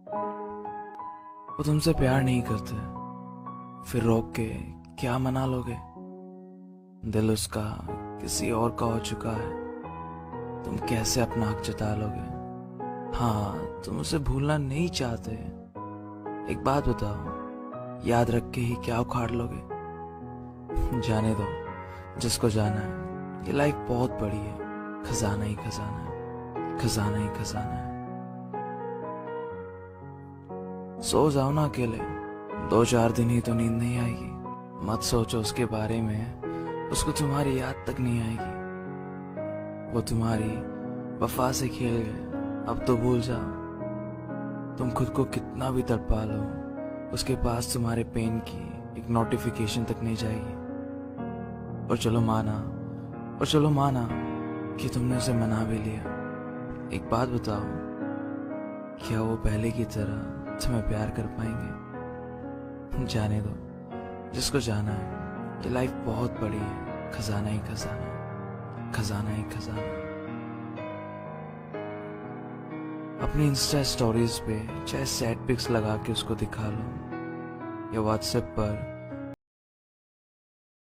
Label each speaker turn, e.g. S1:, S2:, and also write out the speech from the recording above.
S1: वो तुमसे प्यार नहीं करते, फिर रोक के क्या मना लोगे? दिल उसका किसी और का हो चुका है, तुम कैसे अपना हक जता लोगे? हाँ, तुम उसे भूलना नहीं चाहते। एक बात बताओ, याद रख के ही क्या उखाड़ लोगे? जाने दो, जिसको जाना है। ये लाइफ बहुत बड़ी है, खजाना ही खजाना है, खजाना ही खजाना है। सो जाओ ना अकेले, 2-4 दिन ही तो नींद नहीं आएगी। मत सोचो उसके बारे में, उसको तुम्हारी याद तक नहीं आएगी। वो तुम्हारी वफा से खेल गए, अब तो भूल जाओ। तुम खुद को कितना भी तड़पा लो, उसके पास तुम्हारे पेन की एक नोटिफिकेशन तक नहीं जाएगी। और चलो माना कि तुमने उसे मना भी लिया। एक बात बताओ, क्या वो पहले की तरह तुम्हें प्यार कर पाएंगे? जाने दो, जिसको जाना है। ये लाइफ बहुत बड़ी है, खजाना ही खजाना है, खजाना ही खजाना है। अपनी इंस्टा स्टोरीज पे चाहे सैड पिक्स लगा के उसको दिखा लो, या व्हाट्सएप पर